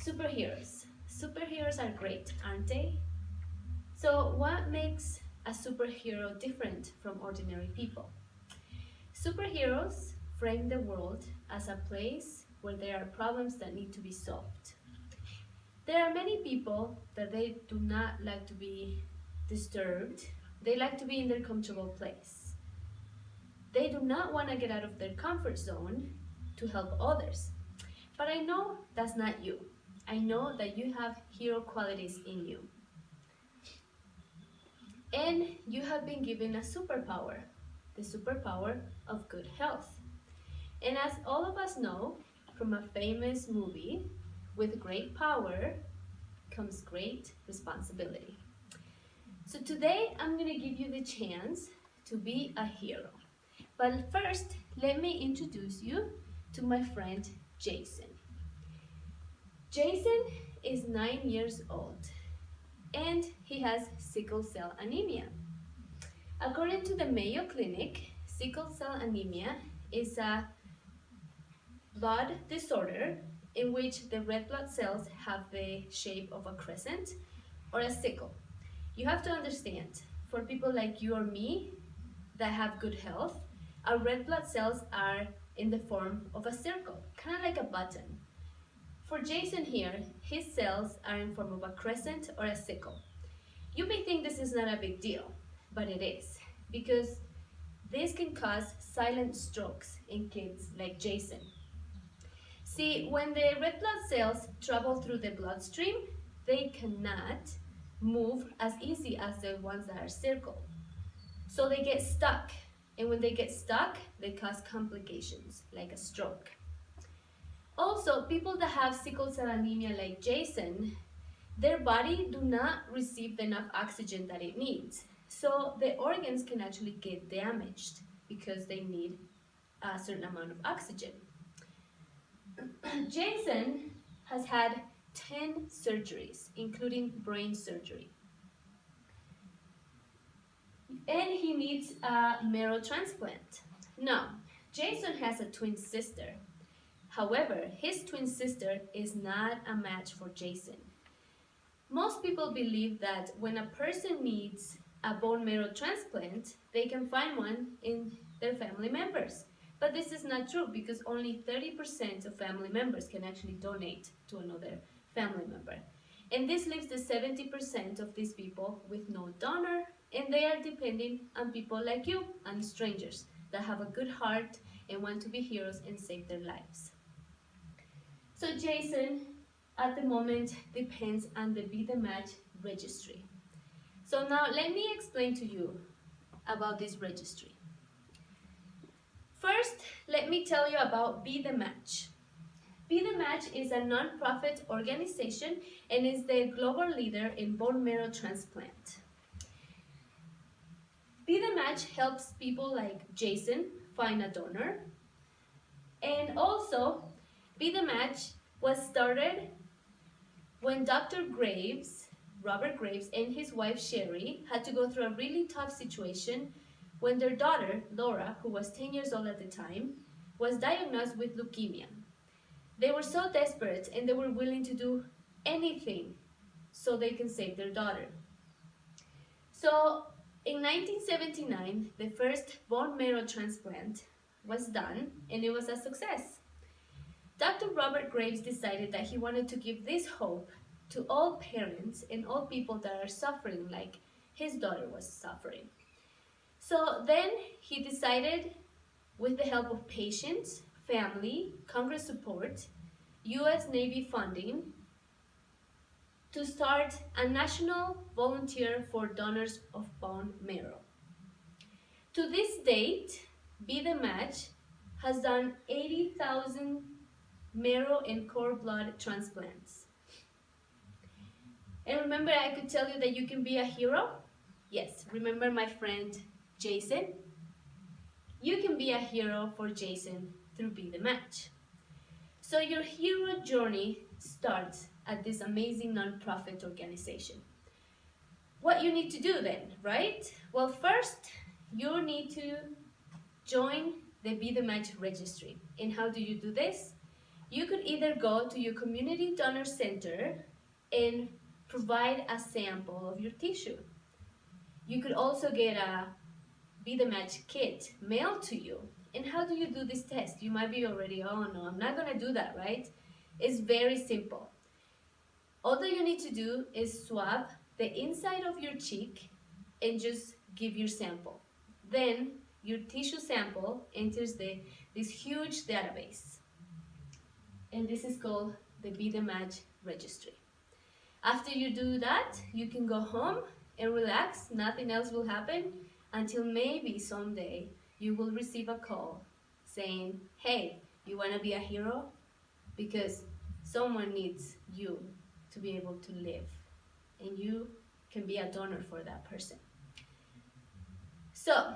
Superheroes. Superheroes are great, aren't they? So what makes a superhero different from ordinary people? Superheroes frame the world as a place where there are problems that need to be solved. There are many people that they do not like to be disturbed. They like to be in their comfortable place. They do not want to get out of their comfort zone to help others. But I know that's not you. I know that you have hero qualities in you. And you have been given a superpower, the superpower of good health. And as all of us know from a famous movie, with great power comes great responsibility. So today I'm going to give you the chance to be a hero. But first, let me introduce you to my friend Jason. Jason is 9 years old and he has sickle cell anemia. According to the Mayo Clinic, sickle cell anemia is a blood disorder in which the red blood cells have the shape of a crescent or a sickle. You have to understand, for people like you or me that have good health, our red blood cells are in the form of a circle, kind of like a button. For Jason here, his cells are in form of a crescent or a sickle. You may think this is not a big deal, but it is, because this can cause silent strokes in kids like Jason. See, when the red blood cells travel through the bloodstream, they cannot move as easy as the ones that are circle. So they get stuck, and when they get stuck, they cause complications like a stroke. Also, people that have sickle cell anemia like Jason, their body do not receive enough oxygen that it needs. So the organs can actually get damaged because they need a certain amount of oxygen. Jason has had 10 surgeries, including brain surgery. And he needs a marrow transplant. Now, Jason has a twin sister. However, his twin sister is not a match for Jason. Most people believe that when a person needs a bone marrow transplant, they can find one in their family members. But this is not true because only 30% of family members can actually donate to another family member. And this leaves the 70% of these people with no donor, and they are depending on people like you and strangers that have a good heart and want to be heroes and save their lives. So Jason, at the moment, depends on the Be The Match registry. So now let me explain to you about this registry. First, let me tell you about Be The Match. Be The Match is a non-profit organization and is the global leader in bone marrow transplant. Be The Match helps people like Jason find a donor, and also Be The Match was started when Dr. Graves, Robert Graves, and his wife Sherry had to go through a really tough situation when their daughter, Laura, who was 10 years old at the time, was diagnosed with leukemia. They were so desperate and they were willing to do anything so they can save their daughter. So in 1979, the first bone marrow transplant was done and it was a success. Dr. Robert Graves decided that he wanted to give this hope to all parents and all people that are suffering like his daughter was suffering. So then he decided, with the help of patients, family, Congress support, US Navy funding, to start a national volunteer for donors of bone marrow. To this date, Be The Match has done 80,000 marrow and cord blood transplants. And remember, I could tell you that you can be a hero? Yes, remember my friend Jason? You can be a hero for Jason through Be The Match. So your hero journey starts at this amazing non-profit organization. What you need to do then, right? Well, first, you need to join the Be The Match registry. And how do you do this? You could either go to your community donor center and provide a sample of your tissue. You could also get a Be the Match kit mailed to you. And how do you do this test? You might be already, oh no, I'm not gonna do that, right? It's very simple. All that you need to do is swab the inside of your cheek and just give your sample. Then your tissue sample enters this huge database. And this is called the Be the Match registry. After you do that, you can go home and relax. Nothing else will happen until maybe someday you will receive a call saying, hey, you want to be a hero? Because someone needs you to be able to live, and you can be a donor for that person. So,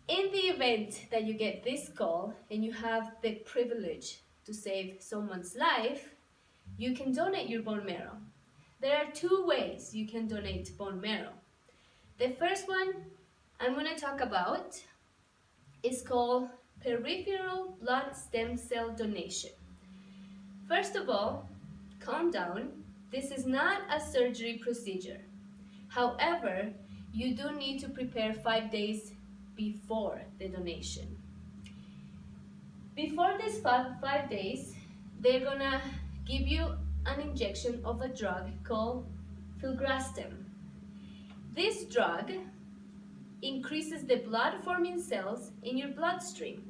in the event that you get this call and you have the privilege to save someone's life, you can donate your bone marrow. There are two ways you can donate bone marrow. The first one I'm going to talk about is called peripheral blood stem cell donation. First of all, calm down. This is not a surgery procedure. However, you do need to prepare 5 days before the donation. Before these 5 days, they're gonna give you an injection of a drug called filgrastim. This drug increases the blood-forming cells in your bloodstream.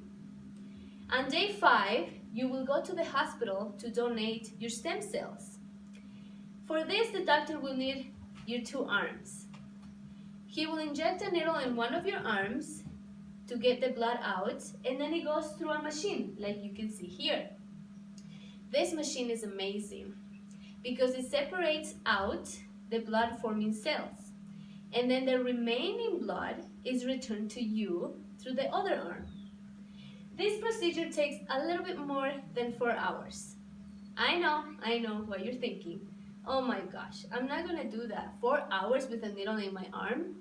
On day 5, you will go to the hospital to donate your stem cells. For this, the doctor will need your 2 arms. He will inject a needle in one of your arms to get the blood out, and then it goes through a machine, like you can see here. This machine is amazing because it separates out the blood-forming cells, and then the remaining blood is returned to you through the other arm. This procedure takes a little bit more than 4 hours. I know what you're thinking. Oh my gosh, I'm not gonna do that. 4 hours with a needle in my arm?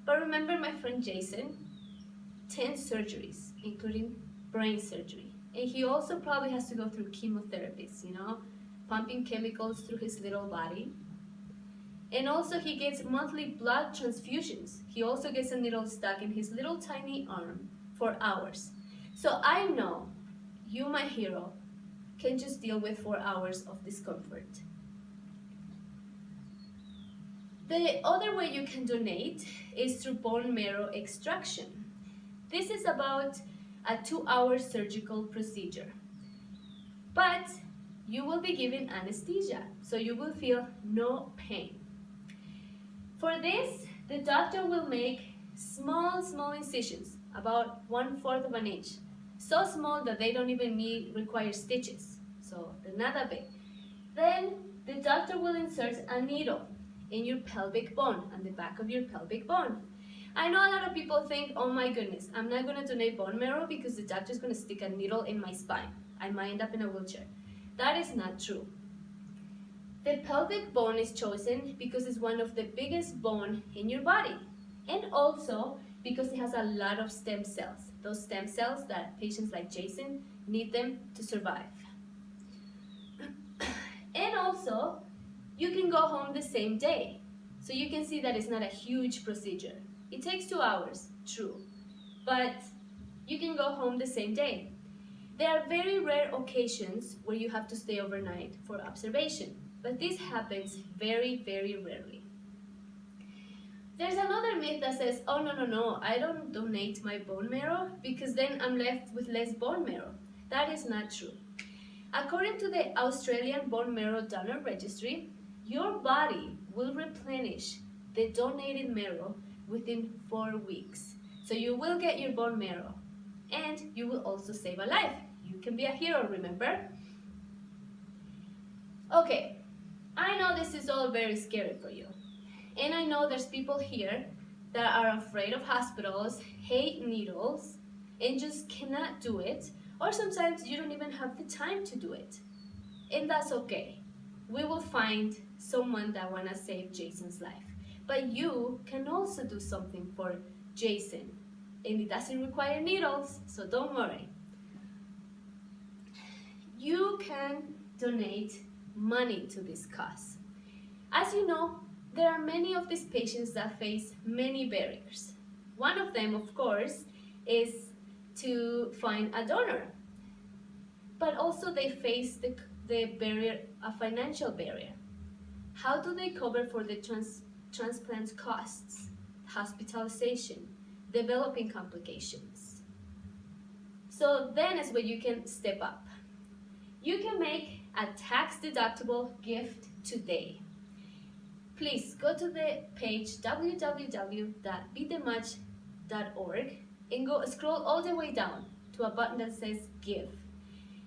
But remember my friend Jason? 10 surgeries, including brain surgery. And he also probably has to go through chemotherapies, pumping chemicals through his little body. And also he gets monthly blood transfusions. He also gets a needle stuck in his little tiny arm for hours. So I know you, my hero, can just deal with 4 hours of discomfort. The other way you can donate is through bone marrow extraction. This is about a 2-hour surgical procedure. But you will be given anesthesia, so you will feel no pain. For this, the doctor will make small incisions, about 1/4 of an inch. So small that they don't even require stitches, so they're not that big. Then the doctor will insert a needle in your pelvic bone, on the back of your pelvic bone. I know a lot of people think, oh my goodness, I'm not going to donate bone marrow because the doctor's going to stick a needle in my spine. I might end up in a wheelchair. That is not true. The pelvic bone is chosen because it's one of the biggest bones in your body, and also because it has a lot of stem cells. Those stem cells that patients like Jason need them to survive. And also, you can go home the same day. So you can see that it's not a huge procedure. It takes 2 hours, true, but you can go home the same day. There are very rare occasions where you have to stay overnight for observation, but this happens very, very rarely. There's another myth that says, oh no, I don't donate my bone marrow because then I'm left with less bone marrow. That is not true. According to the Australian Bone Marrow Donor Registry, your body will replenish the donated marrow within 4 weeks. So you will get your bone marrow, and you will also save a life. You can be a hero, remember? Okay, I know this is all very scary for you. And I know there's people here that are afraid of hospitals, hate needles, and just cannot do it. Or sometimes you don't even have the time to do it. And that's okay. We will find someone that wanna save Jason's life. But you can also do something for Jason. And it doesn't require needles, so don't worry. you can donate money to this cause. As you know, there are many of these patients that face many barriers. One of them, of course, is to find a donor. But also they face the barrier, a financial barrier. How do they cover for the transplant costs, hospitalization, developing complications? So then is where you can step up. You can make a tax-deductible gift today. Please go to the page www.bethematch.org and scroll all the way down to a button that says Give.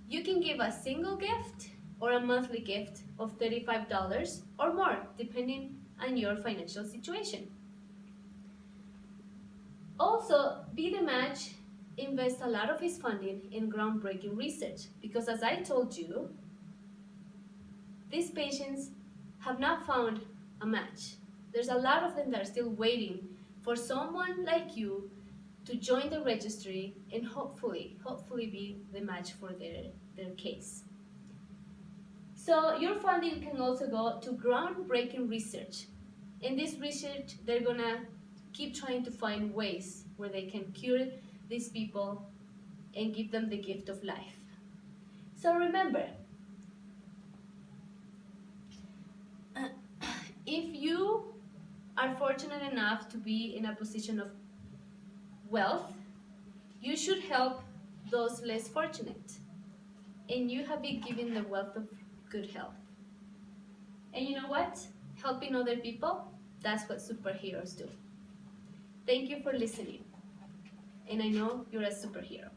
You can give a single gift or a monthly gift of $35 or more, depending on your financial situation. Also, Be The Match invests a lot of its funding in groundbreaking research because, as I told you, these patients have not found a match. There's a lot of them that are still waiting for someone like you to join the registry and hopefully be the match for their case. So your funding can also go to groundbreaking research. In this research, they're gonna keep trying to find ways where they can cure these people and give them the gift of life. So remember, if you are fortunate enough to be in a position of wealth, you should help those less fortunate. And you have been given the wealth of good health. And you know what? Helping other people, that's what superheroes do. Thank you for listening. And I know you're a superhero.